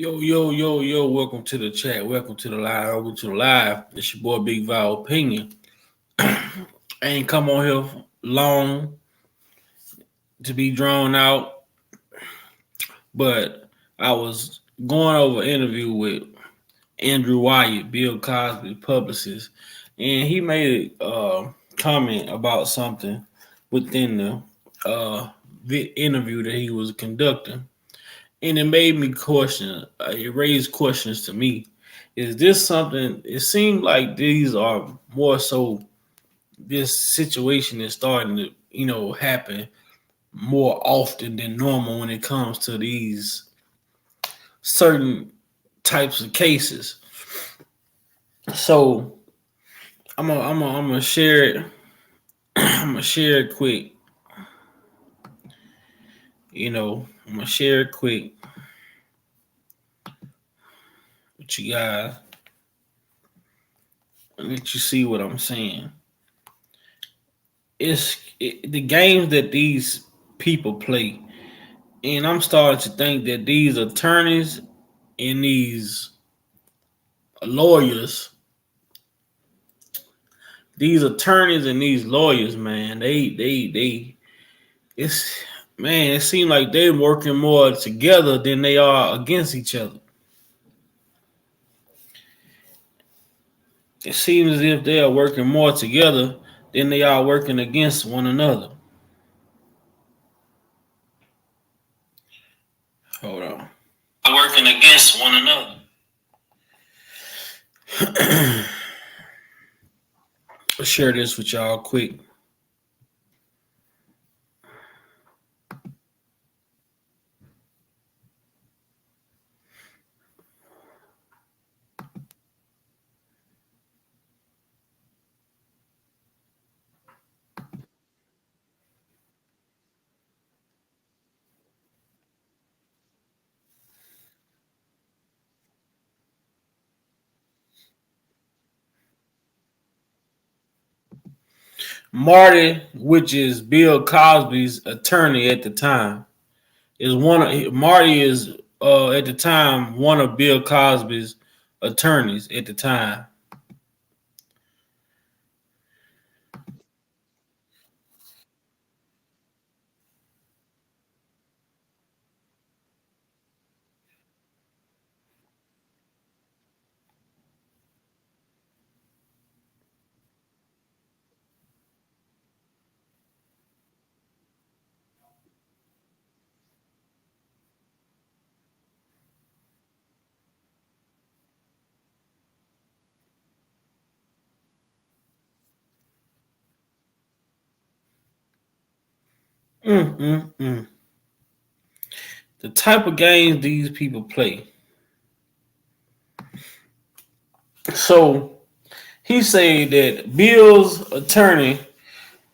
Yo, yo, yo, yo, welcome to the chat. Welcome to the live. Welcome to the live. It's your boy Big Val Opinion. I ain't come on here long to be drawn out, but I was going over an interview with Andrew Wyatt, Bill Cosby publicist, and he made a comment about something within the interview that he was conducting. And it made me question. It raised questions to me. Is this something? It seemed like these are more so. This situation is starting to, happen more often than normal when it comes to these certain types of cases. So I'm gonna share it. I'm gonna share it quick. I'm gonna share it quick with you guys. Let you see what I'm saying. The games that these people play, and I'm starting to think that these attorneys and these lawyers, man, it's man, it seems like they're working more together than they are against each other. It seems as if they are working more together than they are working against one another. Hold on. Working against one another. I'll share this with y'all quick. Marty, which is Bill Cosby's attorney at the time, is Marty is at the time one of Bill Cosby's attorneys at the time. Mm, mm, mm. The type of games these people play. So he said that Bill's attorney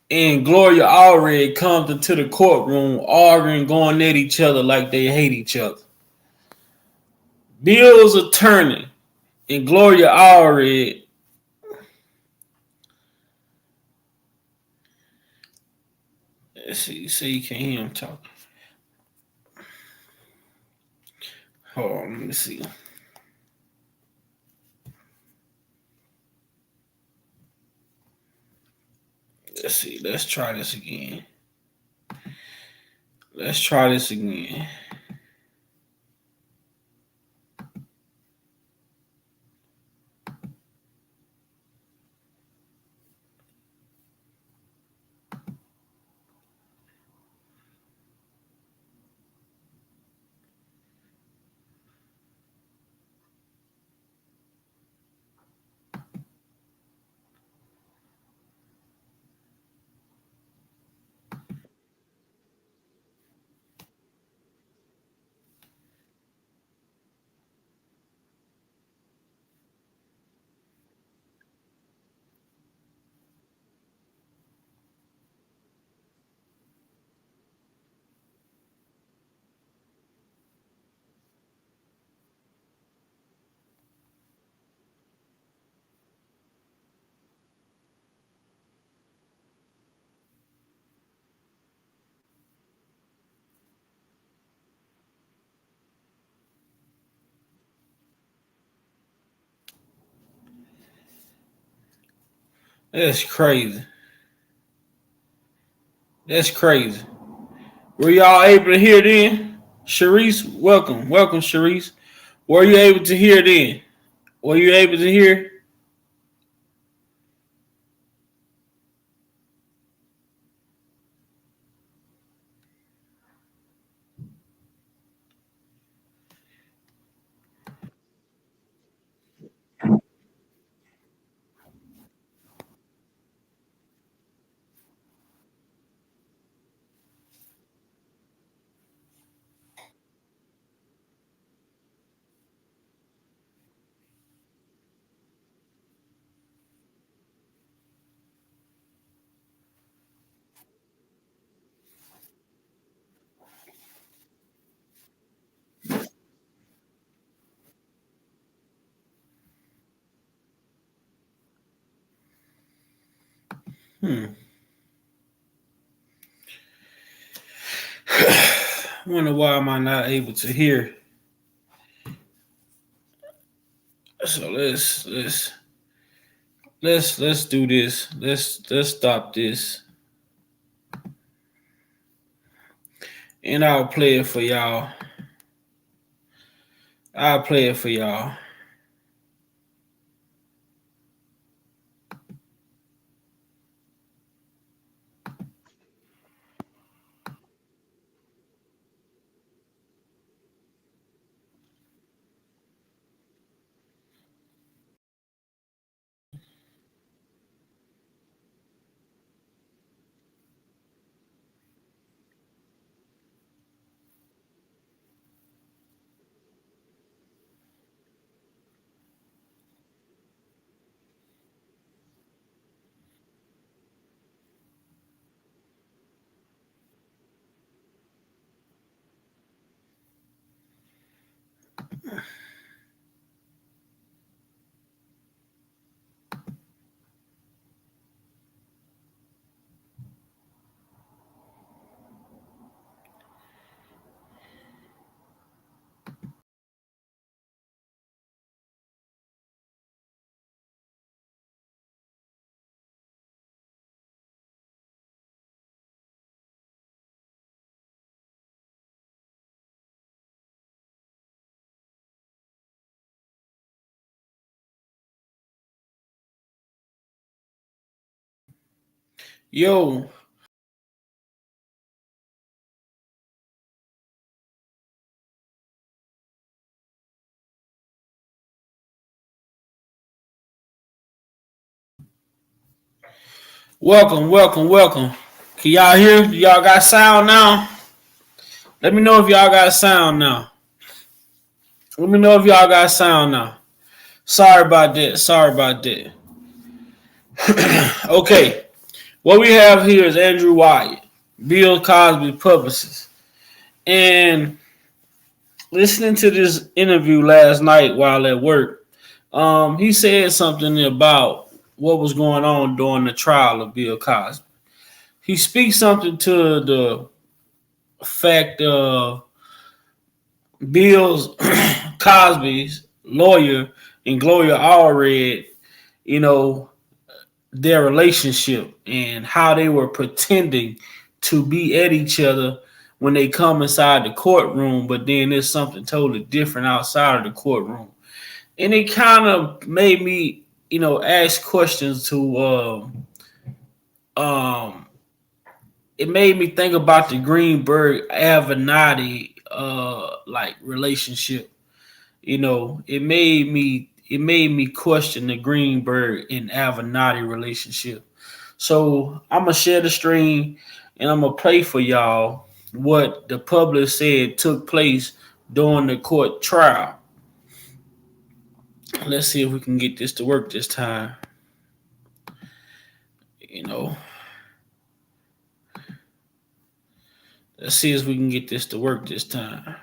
and Gloria Allred comes into the courtroom arguing, going at each other like they hate each other. Bill's attorney and Gloria Allred. Let's see, so you can't hear him talk. Hold on, let me see. Let's see. Let's try this again. Let's try this again. That's crazy. That's crazy. Were y'all able to hear then? Sharice, welcome. Welcome, Sharice. Were you able to hear then? Were you able to hear? Hmm. Wonder why am I not able to hear? So let's do this. Let's stop this, and I'll play it for y'all. I'll play it for y'all. Yo, welcome, welcome, welcome. Can y'all hear? Y'all got sound now? Let me know if y'all got sound now. Let me know if y'all got sound now. Sorry about that. Sorry about that. Okay, what we have here is Andrew Wyatt, Bill Cosby publicist, and listening to this interview last night while at work, he said something about what was going on during the trial of Bill Cosby. He speaks something to the fact of Bill's Cosby's lawyer and Gloria Allred, you know, their relationship and how they were pretending to be at each other when they come inside the courtroom, but then there's something totally different outside of the courtroom. And it kind of made me, ask questions to um it made me think about the Greenberg Avenatti like relationship. It made me question the Greenberg and Avenatti relationship. So I'm gonna share the stream and I'm gonna play for y'all what the public said took place during the court trial. Let's see if we can get this to work this time. You know, let's see if we can get this to work this time.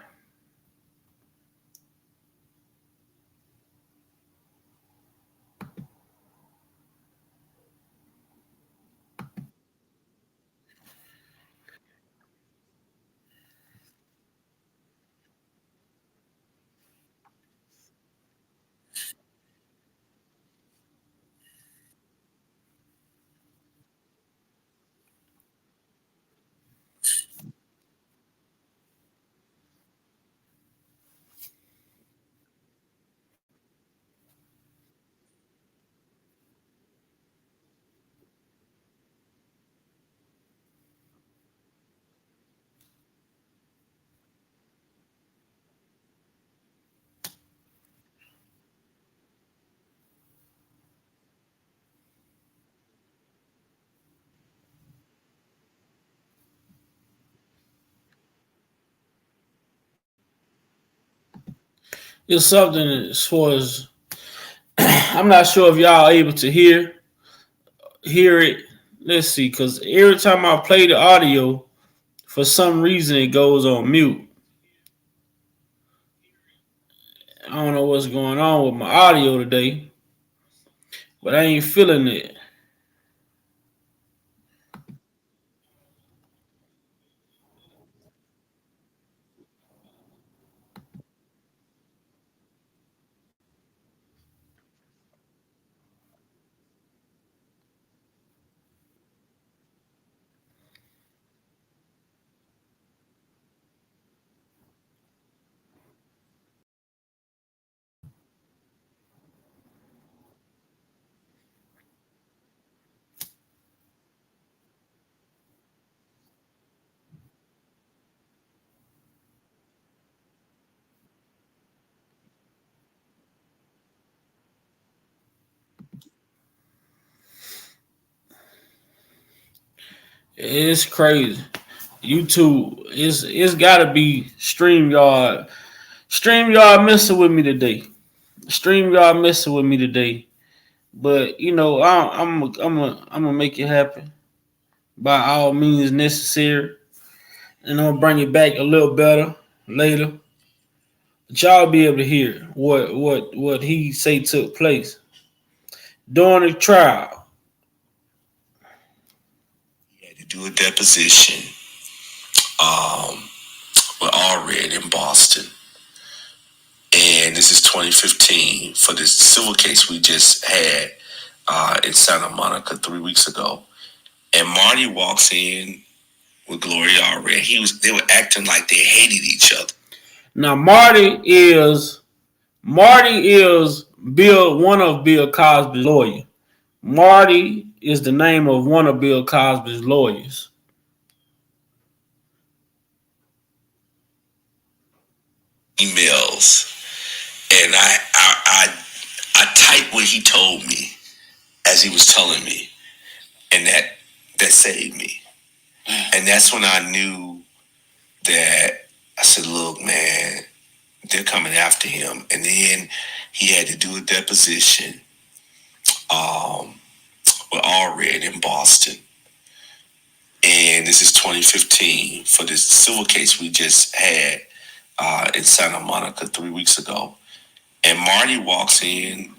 It's something as far as I'm not sure if y'all are able to hear it. Let's see, because every time I play the audio, for some reason it goes on mute. I don't know what's going on with my audio today, but I ain't feeling it. It's crazy. YouTube, it's gotta be StreamYard. StreamYard messing with me today. StreamYard messing with me today. But you know, I'm gonna make it happen by all means necessary, and I'm gonna bring it back a little better later. But y'all be able to hear what he say took place during the trial. He had to do a deposition um, with all red in Boston. And this is 2015 for this civil case we just had in Santa Monica 3 weeks ago. And Marty walks in with Gloria already. They were acting like they hated each other. Now Marty is one of Bill Cosby's lawyers. Marty is the name of one of Bill Cosby's lawyers. Emails. And I typed what he told me as he was telling me. And that saved me. And that's when I knew that I said, look, man, they're coming after him. And then he had to do a deposition um, with all red in Boston. And this is 2015 for this civil case we just had in Santa Monica 3 weeks ago. And Marty walks in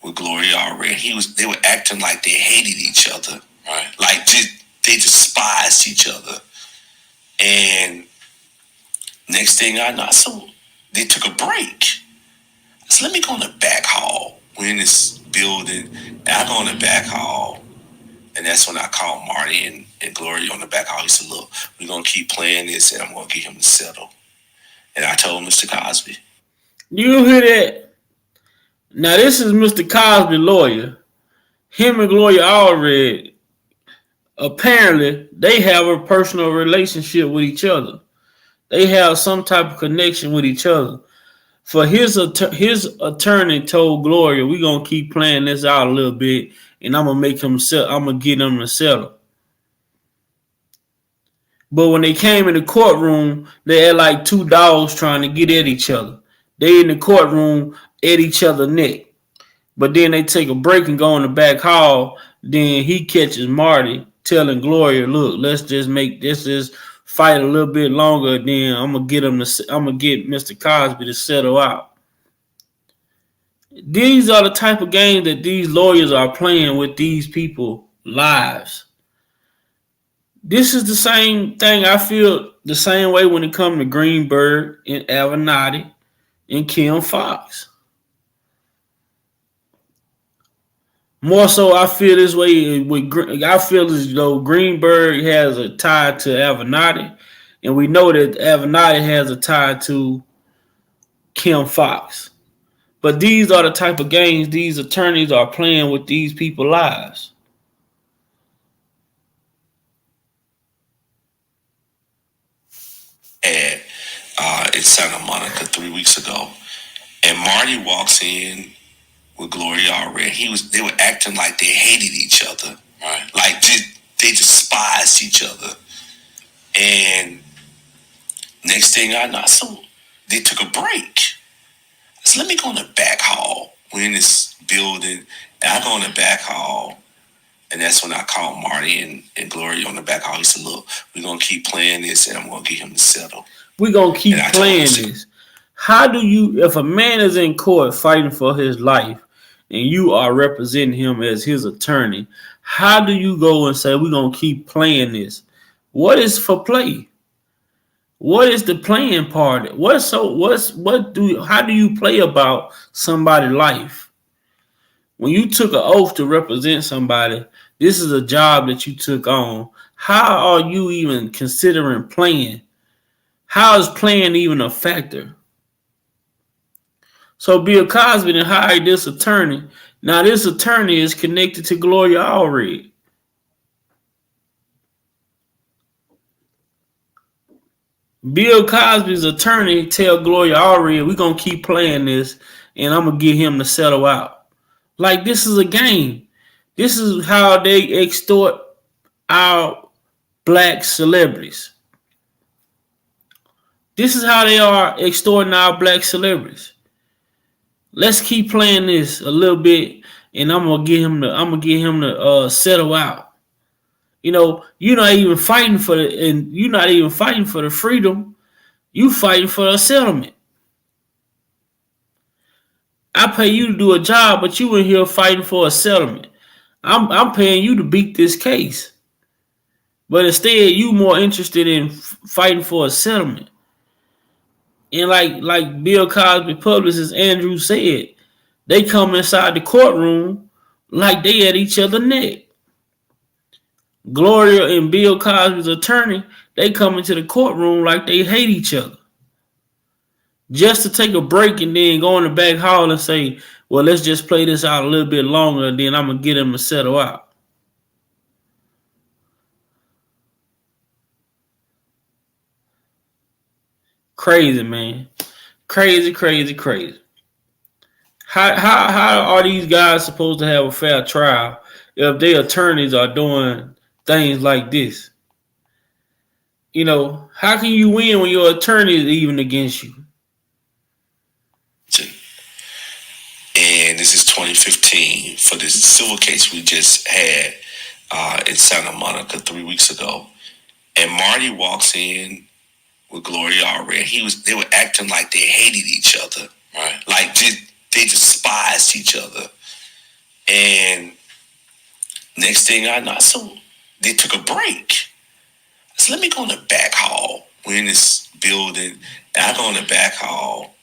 with Gloria already. They were acting like they hated each other. Right. Like they despised each other. And next thing I know, so they took a break. I said, let me go in the back hall. We're in this building, and I go in the back hall, and that's when I called Marty and Gloria on the back hall. He said, look, we're going to keep playing this, and I'm going to get him to settle. And I told Mr. Cosby. You hear that? Now this is Mr. Cosby lawyer. Him and Gloria Allred, apparently they have a personal relationship with each other. They have some type of connection with each other. For his attorney told Gloria, "We gonna keep playing this out a little bit, and I'm gonna make him settle. I'm gonna get him to settle." But when they came in the courtroom, they had like two dogs trying to get at each other. They in the courtroom at each other's neck. But then they take a break and go in the back hall. Then he catches Marty telling Gloria, "Look, let's just fight a little bit longer. Then I'm gonna get Mr. Cosby to settle out." These are the type of games that these lawyers are playing with these people's lives. This is the same thing. I feel the same way when it comes to Greenberg and Avenatti and Kim Fox. More so, I feel this way I feel as though Greenberg has a tie to Avenatti, and we know that Avenatti has a tie to Kim Fox. But these are the type of games these attorneys are playing with these people's lives. And in Santa Monica 3 weeks ago. And Marty walks in with Gloria already. They were acting like they hated each other. Right. Like they despised each other. And next thing I know, so they took a break. I So let me go in the back hall. We're in this building, and I go in the back hall, and that's when I call Marty and Gloria on the back hall. He said, "Look, we're gonna keep playing this, and I'm gonna get him to settle." We're going to keep playing this. How do you, if a man is in court fighting for his life and you are representing him as his attorney, how do you go and say, we're going to keep playing this? What is for play? What is the playing part? How do you play about somebody's life? When you took an oath to represent somebody, this is a job that you took on. How are you even considering playing? How is playing even a factor? So Bill Cosby then hired this attorney. Now this attorney is connected to Gloria Allred. Bill Cosby's attorney tell Gloria Allred, we're going to keep playing this and I'm going to get him to settle out. Like, this is a game. This is how they extort our black celebrities. This is how they are extorting our black celebrities. Let's keep playing this a little bit, and I'm gonna get him to settle out. You know, you're not even fighting for the freedom. You fighting for a settlement. I pay you to do a job, but you in here fighting for a settlement. I'm paying you to beat this case, but instead you more interested in fighting for a settlement. And like Bill Cosby publicist Andrew said, they come inside the courtroom like they at each other's neck. Gloria and Bill Cosby's attorney, they come into the courtroom like they hate each other. Just to take a break and then go in the back hall and say, well, let's just play this out a little bit longer, and then I'm going to get him to settle out. Crazy, man. Crazy. How are these guys supposed to have a fair trial if their attorneys are doing things like this? You know, how can you win when your attorney is even against you? And this is 2015 for this civil case we just had in Santa Monica 3 weeks ago. And Marty walks in with Gloria Allred. They were acting like they hated each other. Right. Like they despised each other. And next thing I know, so they took a break. So let me go in the back hall. We're in this building, and I go in the back hall,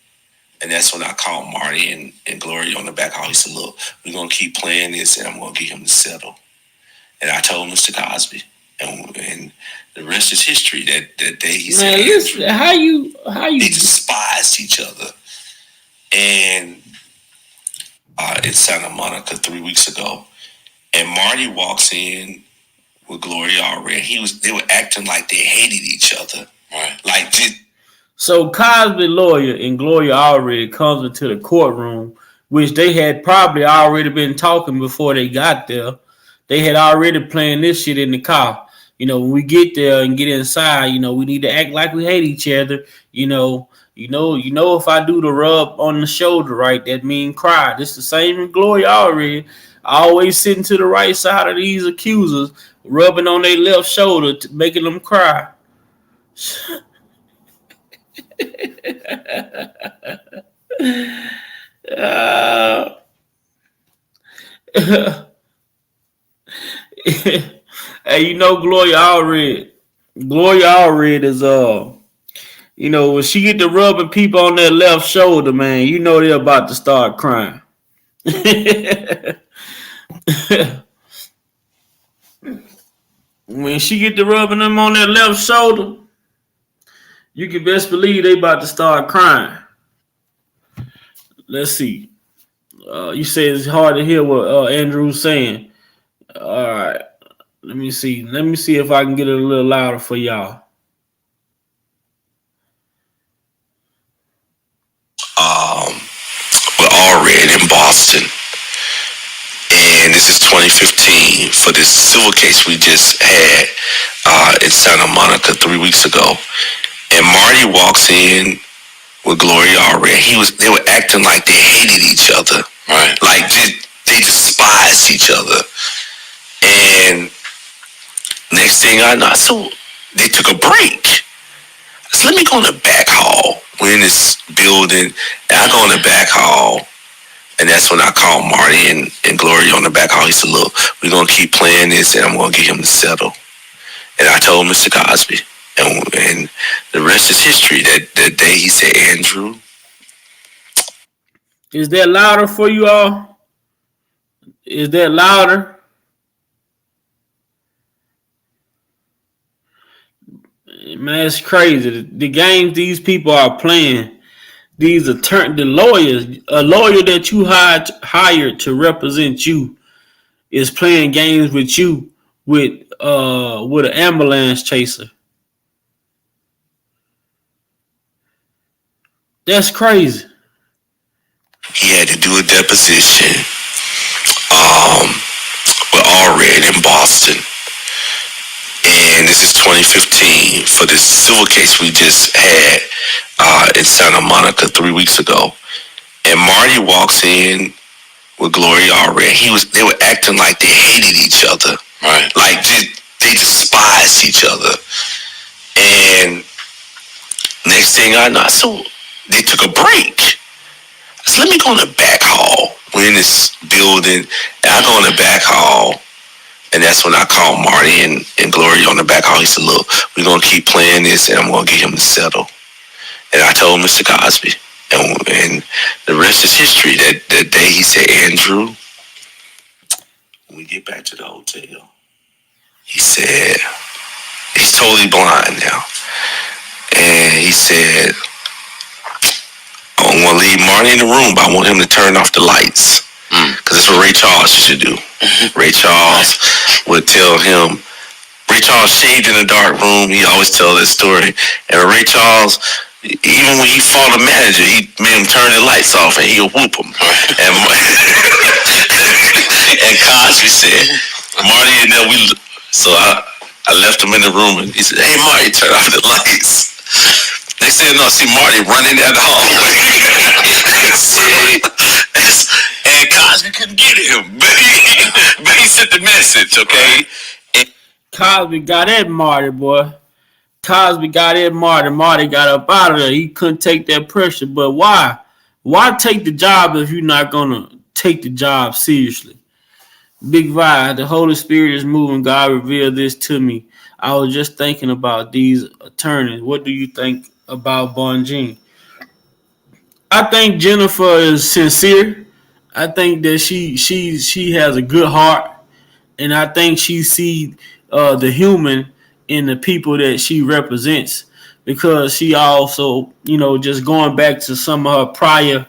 and that's when I call Marty and Gloria on the back hall. He said, look, we're going to keep playing this, and I'm going to get him to settle. And I told Mr. Cosby, and the rest is history. That day he said, man, listen, how you they despised each other. And in Santa Monica 3 weeks ago, and Marty walks in with Gloria Allred. They were acting like they hated each other. Right. Like so Cosby lawyer and Gloria Allred comes into the courtroom, which they had probably already been talking before they got there. They had already planned this shit in the car. You know, when we get there and get inside, you know, we need to act like we hate each other. You know, if I do the rub on the shoulder, right, that mean cry. This the same in Gloria Allred. Always sitting to the right side of these accusers, rubbing on their left shoulder, making them cry. Hey, you know Gloria Allred is you know, when she get to rubbing people on their left shoulder, man, you know they're about to start crying. When she get to rubbing them on their left shoulder, you can best believe they about to start crying. Let's see. You say it's hard to hear what Andrew's saying. All right. Let me see. Let me see if I can get it a little louder for y'all. We're Allred in Boston. And this is 2015 for this civil case we just had in Santa Monica 3 weeks ago. And Marty walks in with Gloria already. They were acting like they hated each other. Right. Like they despised each other. And next thing I know, so they took a break. So let me go in the back hall. We're in this building, and I go in the back hall, and that's when I called Marty and Gloria on the back hall. He said, look, we're going to keep playing this, and I'm going to get him to settle. And I told Mr. Cosby, and the rest is history. That day he said, Andrew. Is that louder for you all? Is that louder? Man, it's crazy. The games these people are playing, these the lawyers, a lawyer that you hired to represent you is playing games with you with an ambulance chaser. That's crazy. He had to do a deposition with Allred in Boston. And this is 2015 for this civil case we just had in Santa Monica 3 weeks ago. And Marty walks in with Gloria already. They were acting like they hated each other. Right. Like they despised each other. And next thing I know, so they took a break. So let me go in the back hall. We're in this building, and I go in the back hall, and that's when I called Marty and Gloria on the back hall. He said, look, we're going to keep playing this, and I'm going to get him to settle. And I told Mr. Cosby, and the rest is history. That day he said, Andrew, when we get back to the hotel, he said, he's totally blind now. And he said, I'm going to leave Marty in the room, but I want him to turn off the lights. Because that's what Ray Charles used to do. Ray Charles would tell him, Ray Charles shaved in a dark room. He always tell that story. And Ray Charles, even when he fought a manager, he made him turn the lights off and he'll whoop him. And Cosby said, Marty and then so I left him in the room and he said, hey Marty, turn off the lights. They said, no, see Marty running down the hallway. And Cosby couldn't get him. But he sent the message, okay? Cosby got at Marty, boy. Cosby got at Marty. Marty got up out of there. He couldn't take that pressure. But why? Why take the job if you're not going to take the job seriously? Big vibe. The Holy Spirit is moving. God revealed this to me. I was just thinking about these attorneys. What do you think about Bonjean? I think Jennifer is sincere. I think that she has a good heart, and I think she sees the human in the people that she represents, because she also, just going back to some of her prior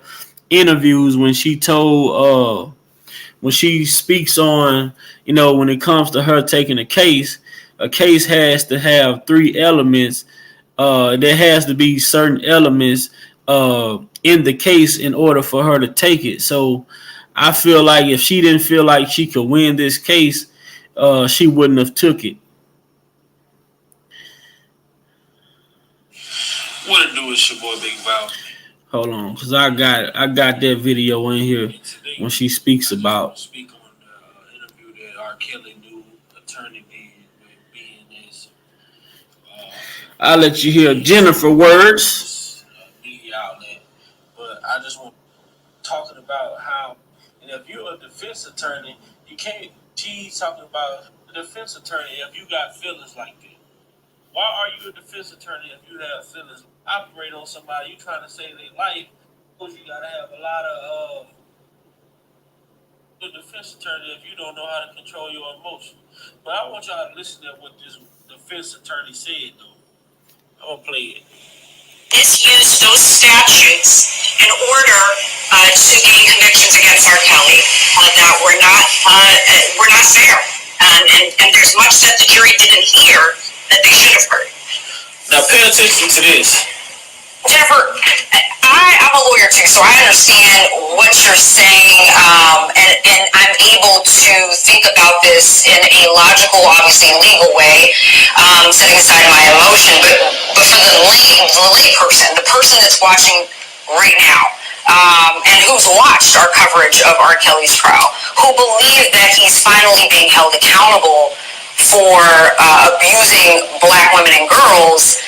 interviews when she told when she speaks on, when it comes to her taking a case has to have three elements. There has to be certain elements in the case in order for her to take it. So I feel like if she didn't feel like she could win this case, she wouldn't have took it. What it do is your boy Big Val. Hold on, because I got that video in here when she speaks about. Speak on the interview that R. Kelly new attorney did with BNS. I'll let you hear Jennifer words. Media outlet, but I just want talking about how, if you're a defense attorney, you can't. She's talking about a defense attorney if you got feelings like that. Why are you a defense attorney if you have feelings? Operate on somebody, you trying to save their life, because you gotta have a lot of a defense attorney if you don't know how to control your emotions. But I want y'all to listen to what this defense attorney said though. I'm gonna play it. Misuse those statutes in order to gain convictions against R. Kelly that were not fair, and there's much that the jury didn't hear that they should have heard. Now pay attention to this. Jennifer, I'm a lawyer too, so I understand what you're saying, and I'm able to think about this in a logical, obviously legal way, setting aside my emotion. But but for the lay person, the person that's watching right now, and who's watched our coverage of R. Kelly's trial, who believe that he's finally being held accountable for abusing black women and girls,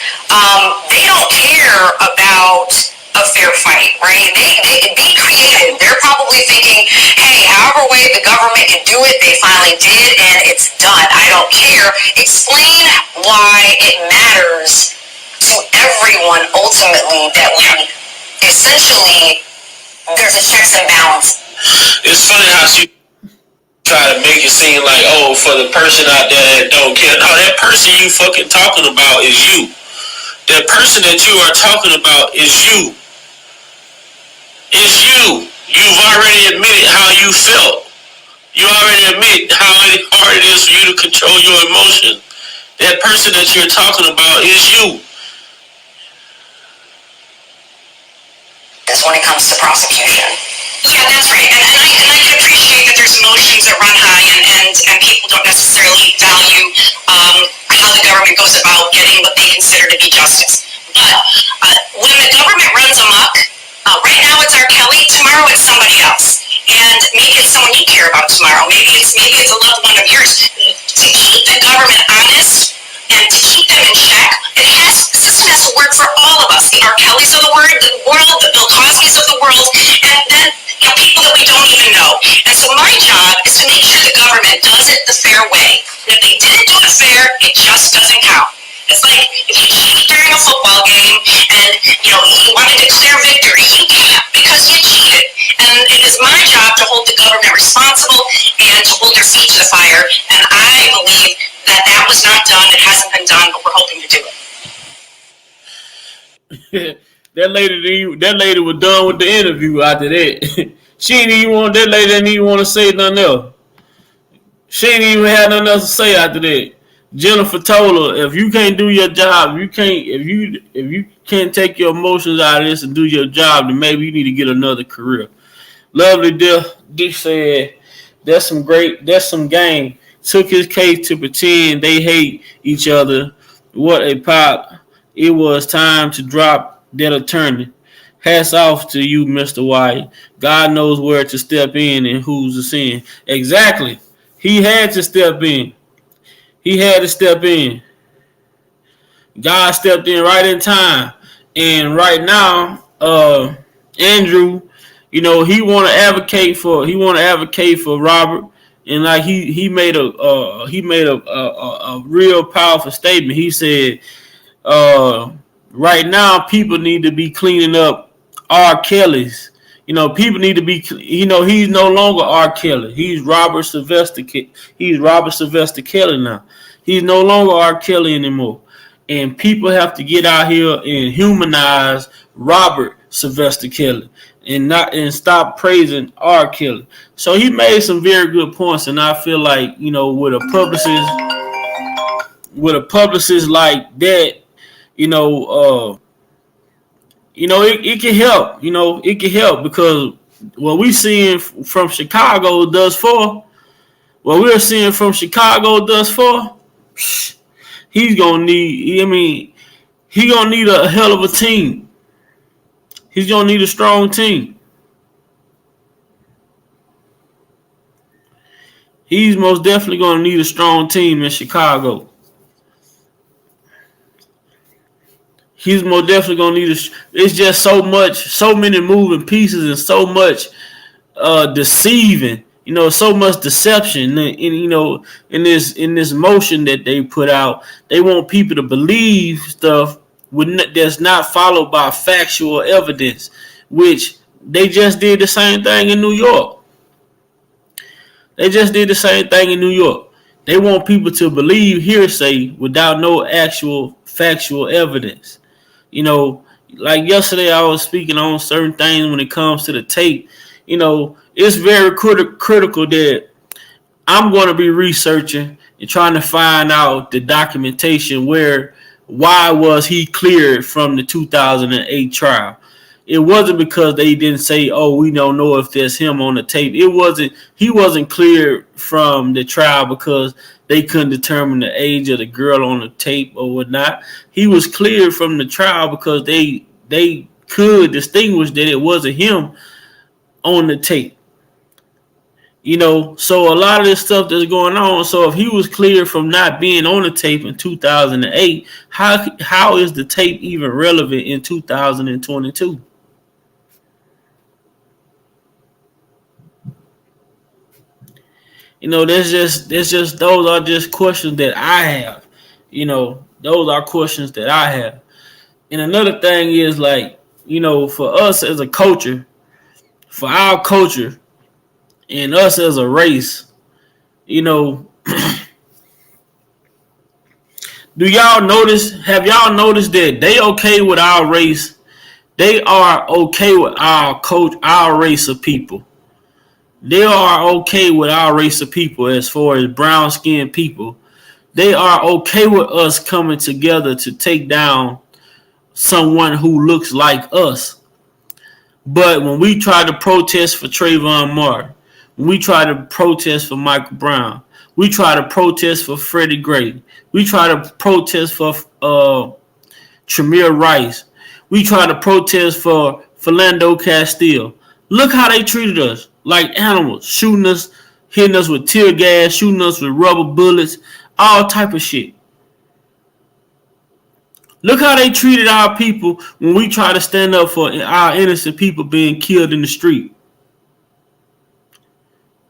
they don't care about a fair fight, right? They be creative. They're probably thinking, hey, however way the government can do it, they finally did, and it's done. I don't care. Explain why it matters to everyone ultimately that we essentially, there's a checks and balance. It's funny how she try to make it seem like, oh, for the person out there that don't care. No, that person you fucking talking about is you. That person that you are talking about is you. It's you. You've already admitted how you felt. You already admit how hard it is for you to control your emotions. That person that you're talking about is you. Is when it comes to prosecution. Yeah, that's right. And I can appreciate that there's emotions that run high and people don't necessarily value how the government goes about getting what they consider to be justice. But when the government runs amok, right now it's R. Kelly, tomorrow it's somebody else. And maybe it's someone you care about tomorrow. Maybe it's a loved one of yours. To keep the government honest and to keep them in check, the system has to work for all of us. The R. Kellys of the world, the Bill Cosbys of the world, and then people that we don't even know. And so my job is to make sure the government does it the fair way. And if they didn't do it fair, it just doesn't count. It's like if you cheat during a football game and you want to declare victory, you can't because you cheated. And it is my job to hold the government responsible and to hold their feet to the fire. And I believe that was not done. It hasn't been done, but we're hoping to do it. That lady was done with the interview after that. She didn't even want, that lady didn't even want to say nothing else. She didn't even have nothing else to say after that. Jennifer told her, if you can't do your job, if you can't take your emotions out of this and do your job, then maybe you need to get another career. Lovely Dick said, that's some game. Took his case to pretend they hate each other. What a pop. It was time to drop that attorney. Hats off to you, Mr. Wyatt. God knows where to step in and who's to sin. Exactly. He had to step in. He had to step in. God stepped in right in time. And right now, Andrew, he want to advocate for Robert. And like he made a real powerful statement. He said, right now people need to be cleaning up R. Kelly's. People need to be. He's no longer R. Kelly. He's Robert Sylvester. He's Robert Sylvester Kelly now. He's no longer R. Kelly anymore. And people have to get out here and humanize Robert Sylvester Kelly and stop praising R. Kelly. So he made some very good points, and I feel like with a publicist like that, it can help. It can help because what we seeing from Chicago thus far, he's gonna need. He gonna need a hell of a team. He's gonna need a strong team. He's most definitely gonna need a strong team in Chicago. He's most definitely gonna need it's just so many moving pieces and so much deceiving, so much deception in this motion that they put out. They want people to believe stuff that's not followed by factual evidence, which they just did the same thing in New York. They want people to believe hearsay without no actual factual evidence. Like yesterday I was speaking on certain things when it comes to the tape. It's very critical that I'm going to be researching and trying to find out the documentation why was he cleared from the 2008 trial. It wasn't because they didn't say, oh, we don't know if there's him on the tape. He wasn't cleared from the trial because they couldn't determine the age of the girl on the tape or whatnot. He was cleared from the trial because they could distinguish that it wasn't him on the tape. So a lot of this stuff that's going on. So if he was cleared from not being on the tape in 2008, how is the tape even relevant in 2022? Those are just questions that I have. Those are questions that I have. And another thing is like, for us as a culture, for our culture, and us as a race, have y'all noticed that they okay with our race? They are okay with our race of people. They are okay with our race of people as far as brown skinned people. They are okay with us coming together to take down someone who looks like us. But when we try to protest for Trayvon Martin, when we try to protest for Michael Brown, we try to protest for Freddie Gray, we try to protest for Tremere Rice, we try to protest for Philando Castile. Look how they treated us like animals, shooting us, hitting us with tear gas, shooting us with rubber bullets, all type of shit. Look how they treated our people when we try to stand up for our innocent people being killed in the street.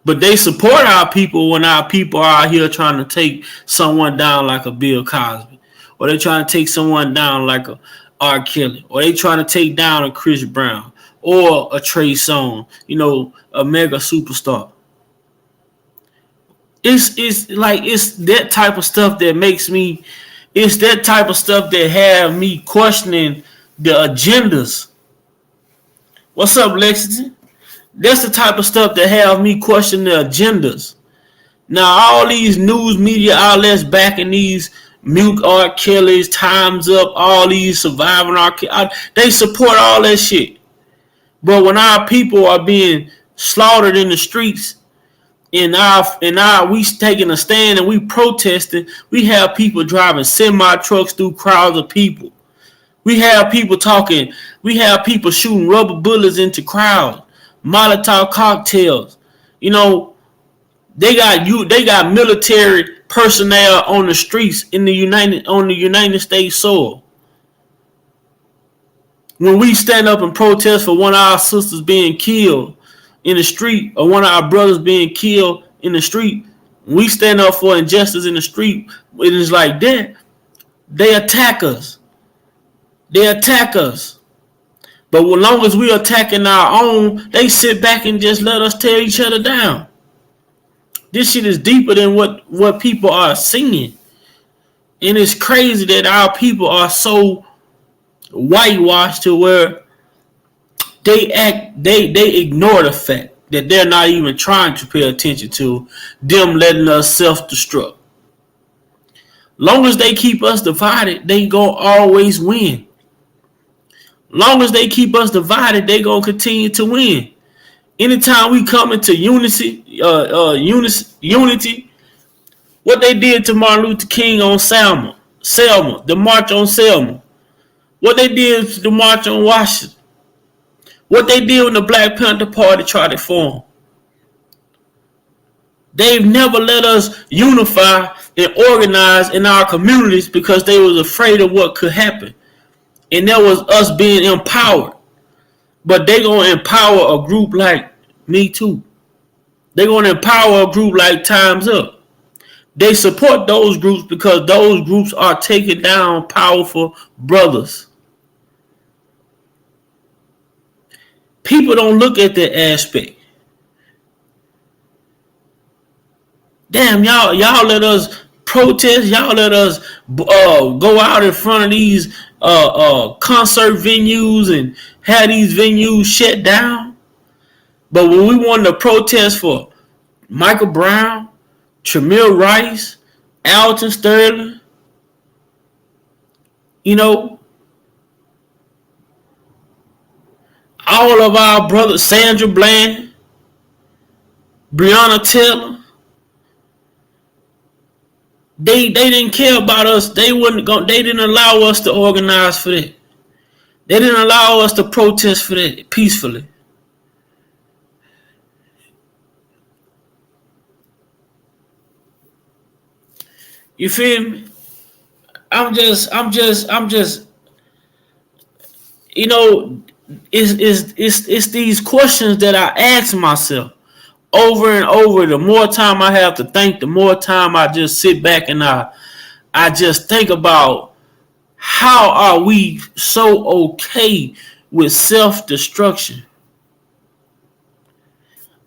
But they support our people when our people are out here trying to take someone down like a Bill Cosby. Or they trying to take someone down like a R. Kelly. Or they trying to take down a Chris Brown. Or a Trey Songz. A mega superstar. It's that type of stuff that makes me... It's that type of stuff that have me questioning the agendas. What's up, Lexington? That's the type of stuff that have me questioning the agendas. Now, all these news media outlets backing these Mute R. Kelly's, Time's Up, all these surviving R. Kelly, they support all that shit. But when our people are being slaughtered in the streets, we taking a stand and we protesting, we have people driving semi trucks through crowds of people. We have people talking, we have people shooting rubber bullets into crowds, Molotov cocktails. They got military personnel on the streets on the United States soil. When we stand up and protest for one of our sisters being killed in the street, or one of our brothers being killed in the street, we stand up for injustice in the street, it is like that. They attack us. But as long as we are attacking our own, they sit back and just let us tear each other down. This shit is deeper than what people are seeing. And it's crazy that our people are so whitewashed to where they ignore the fact that they're not even trying to pay attention to them letting us self-destruct. Long as they keep us divided, they gonna always win. Long as they keep us divided, they gonna continue to win. Anytime we come into unity, what they did to Martin Luther King on Selma, the March on Selma, what they did to the March on Washington, what they did when the Black Panther Party tried to form. They've never let us unify and organize in our communities because they was afraid of what could happen. And that was us being empowered. But they gonna empower a group like Me Too. They gonna empower a group like Time's Up. They support those groups because those groups are taking down powerful brothers. People don't look at that aspect. Damn, y'all let us protest. Y'all let us go out in front of these concert venues and have these venues shut down. But when we wanted to protest for Michael Brown, Tremere Rice, Alton Sterling, all of our brothers, Sandra Bland, Breonna Taylor, They didn't care about us. They didn't allow us to organize for that. They didn't allow us to protest for that peacefully. You feel me? I'm just you know, it's these questions that I ask myself over and over. The more time I have to think, the more time I just sit back and I just think about how are we so okay with self-destruction.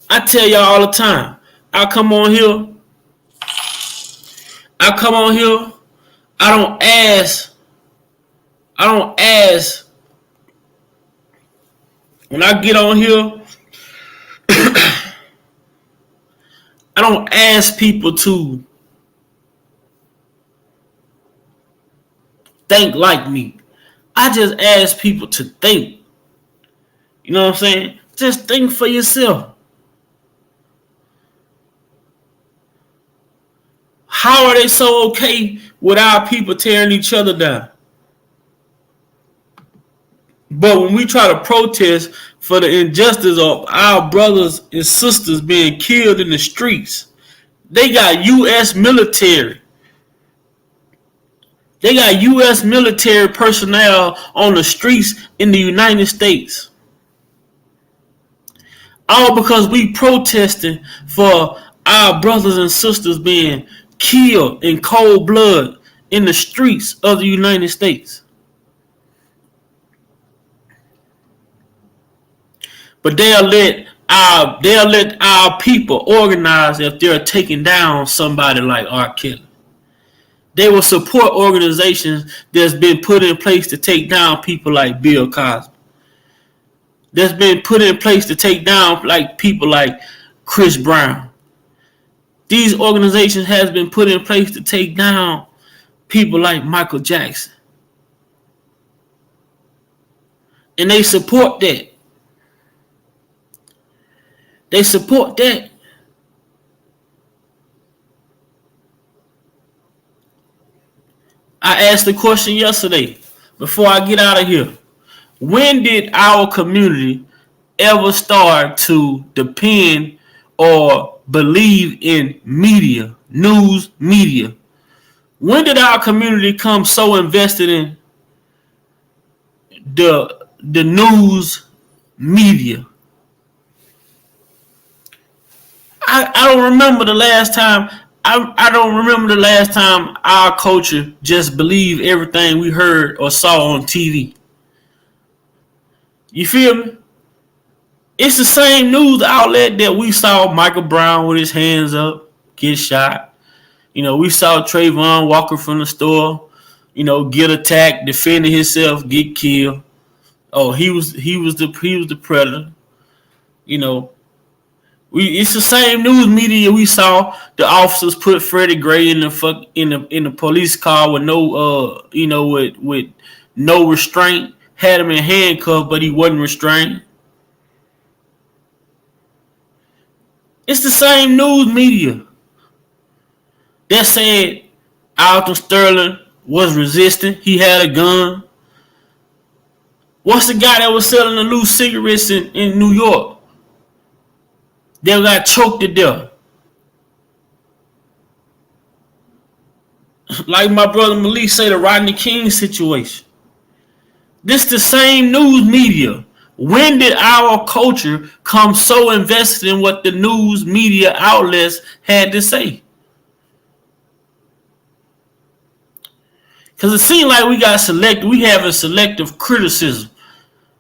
I tell y'all all the time, I come on here, I don't ask when I get on here, I don't ask people to think like me. I just ask people to think. You know what I'm saying? Just think for yourself. How are they so okay with our people tearing each other down? But when we try to protest for the injustice of our brothers and sisters being killed in the streets, they got U.S. military. They got U.S. military personnel on the streets in the United States. All because we protesting for our brothers and sisters being killed in cold blood in the streets of the United States. But they'll let our people organize if they're taking down somebody like R. Kelly. They will support organizations that's been put in place to take down people like Bill Cosby. That's been put in place to take down like people like Chris Brown. These organizations has been put in place to take down people like Michael Jackson. And they support that. They support that. I asked the question yesterday before I get out of here. When did our community ever start to depend or believe in media, news media? When did our community come so invested in the news media? I don't remember the last time. I don't remember the last time our culture just believed everything we heard or saw on TV. You feel me? It's the same news outlet that we saw Michael Brown with his hands up get shot. You know, we saw Trayvon walking from the store, you know, get attacked, defending himself, get killed. Oh, he was the predator. You know, it's the same news media we saw. The officers put Freddie Gray in the police car with no with no restraint. Had him in handcuffs, but he wasn't restrained. It's the same news media that said Alton Sterling was resisting. He had a gun. What's the guy that was selling the loose cigarettes in New York? They got choked to death. Like my brother Malik say, the Rodney King situation. This the same news media. When did our culture come so invested in what the news media outlets had to say? Because it seems like we have a selective criticism.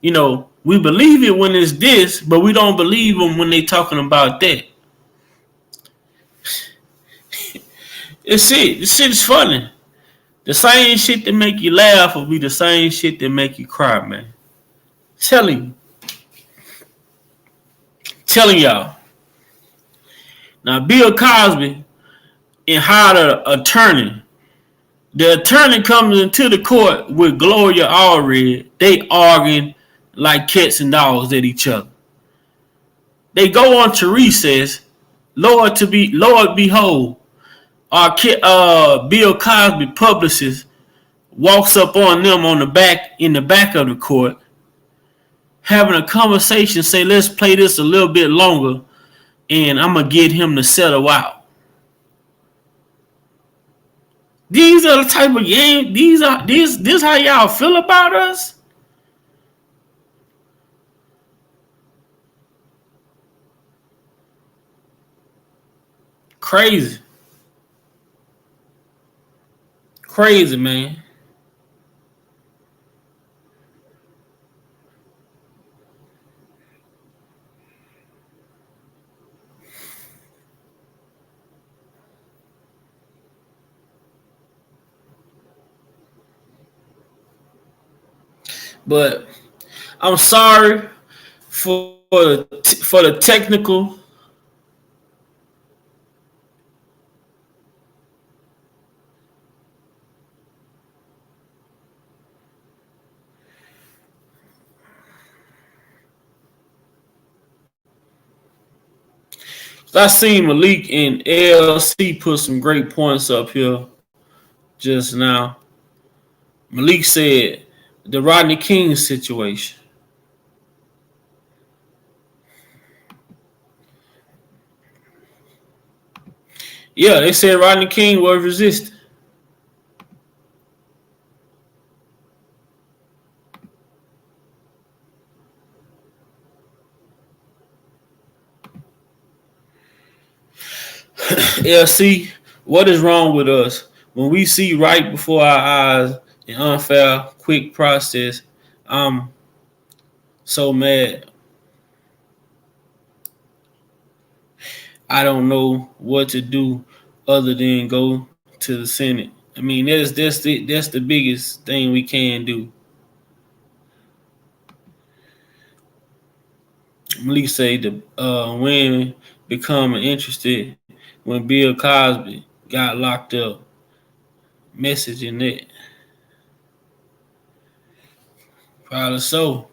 You know, we believe it when it's this, but we don't believe them when they talking about that. It's it. This shit is funny. The same shit that make you laugh will be the same shit that make you cry, man. Telling y'all. Now, Bill Cosby and hired an attorney. The attorney comes into the court with Gloria Allred. They arguing like cats and dogs at each other. They go on to recess. Lord behold, Bill Cosby publicist walks up on them on the back in the back of the court, having a conversation. Say, let's play this a little bit longer, and I'm gonna get him to settle out. These are the type of game. This how y'all feel about us? Crazy, crazy, man. But I'm sorry for the technical. I seen Malik and LC put some great points up here just now. Malik said the Rodney King situation. Yeah, they said Rodney King was resisting. LC, what is wrong with us? When we see right before our eyes an unfair, quick process, I'm so mad. I don't know what to do other than go to the Senate. I mean, that's the biggest thing we can do. Malik say the women becoming interested when Bill Cosby got locked up. Messaging that. Probably so.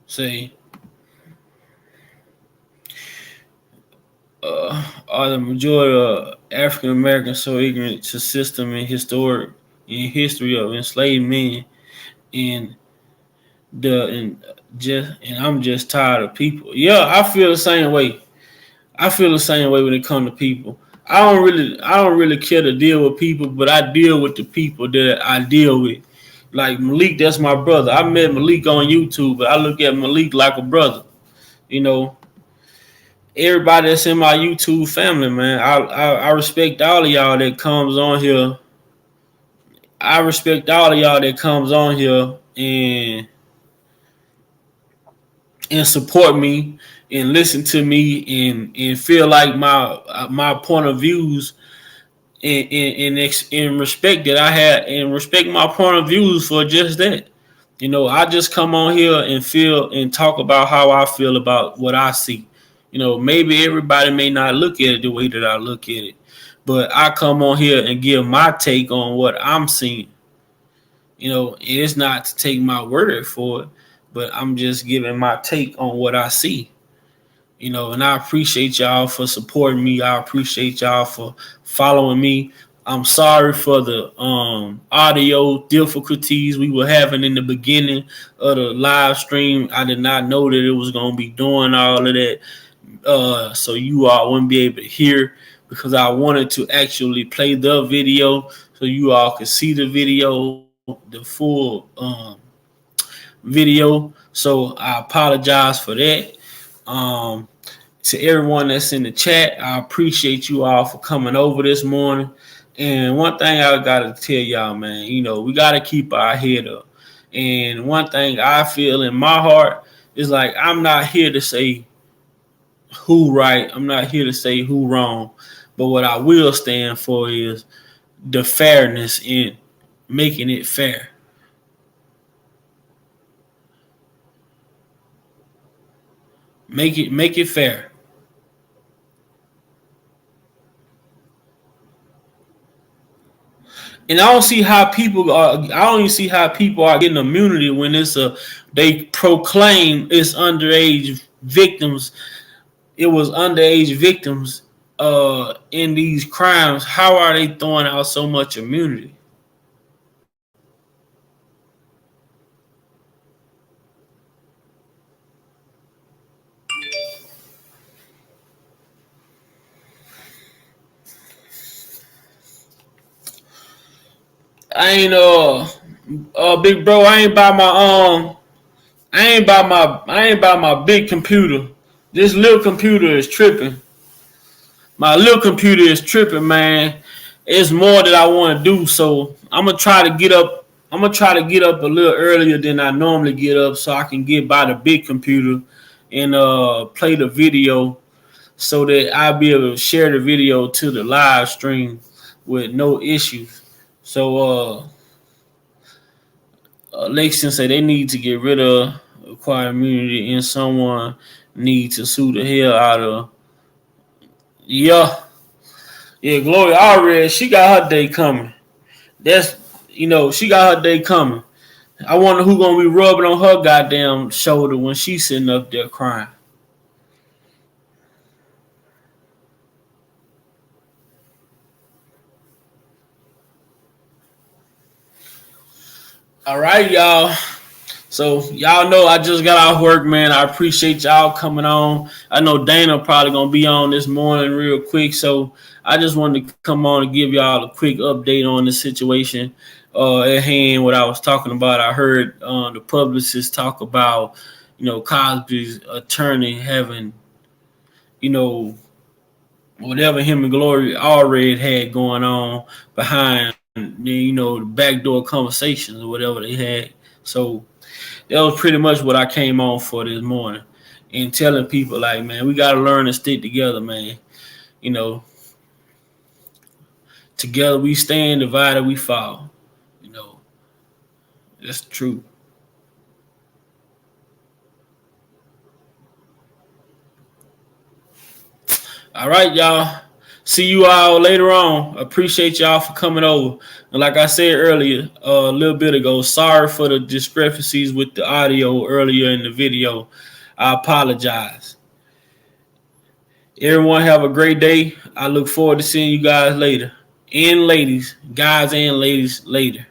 Say, are the majority of African Americans so ignorant to system and historic in history of enslaved men and and I'm just tired of people. Yeah, I feel the same way. I feel the same way when it comes to people. I don't really care to deal with people, but I deal with the people that I deal with. Like Malik, that's my brother. I met Malik on YouTube, but I look at Malik like a brother. You know, everybody that's in my YouTube family, man. I respect all of y'all that comes on here. I respect all of y'all that comes on here and support me and listen to me and feel like my point of views and respect that I had and respect my point of views for just that. You know, I just come on here and feel and talk about how I feel about what I see. You know, maybe everybody may not look at it the way that I look at it, but I come on here and give my take on what I'm seeing. You know, it's not to take my word for it, but I'm just giving my take on what I see. You know, and I appreciate y'all for supporting me. I appreciate y'all for following me. I'm sorry for the audio difficulties we were having in the beginning of the live stream. I did not know that it was gonna be doing all of that, so you all wouldn't be able to hear because I wanted to actually play the video so you all could see the video, the full video. So I apologize for that. Um, to everyone that's in the chat, I appreciate you all for coming over this morning. And one thing I gotta tell y'all, man, you know, we gotta keep our head up. And one thing I feel in my heart is like I'm not here to say who right, I'm not here to say who wrong, but what I will stand for is the fairness in making it fair. Make it fair. And I don't see how people are. I don't even see how people are getting immunity when it's a. They proclaim it's underage victims it was underage victims in these crimes, how are they throwing out so much immunity? I ain't big bro. I ain't buy my big computer. This little computer is tripping. My little computer is tripping, man. It's more that I want to do, so I'm gonna try to get up. I'm gonna try to get up a little earlier than I normally get up, so I can get by the big computer and play the video, so that I'll be able to share the video to the live stream with no issues. So Lexington say they need to get rid of acquired immunity, and someone need to sue the hell out of. Yeah, yeah, Gloria already. She got her day coming. That's she got her day coming. I wonder who gonna be rubbing on her goddamn shoulder when she's sitting up there crying. All right, y'all. So y'all know I just got off work, man. I appreciate y'all coming on. I know Dana probably gonna be on this morning real quick, so I just wanted to come on and give y'all a quick update on the situation at hand. What I was talking about, I heard the publicist talk about, Cosby's attorney having, you know, whatever him and Glory already had going on behind, the backdoor conversations or whatever they had. So that was pretty much what I came on for this morning, and telling people like, man, we got to learn to stick together, man. You know, together we stand, divided we fall. You know, that's the truth. All right, y'all. See you all later on. Appreciate y'all for coming over. And like I said earlier, a little bit ago, sorry for the discrepancies with the audio earlier in the video. I apologize. Everyone have a great day. I look forward to seeing you guys later. And ladies, guys and ladies later.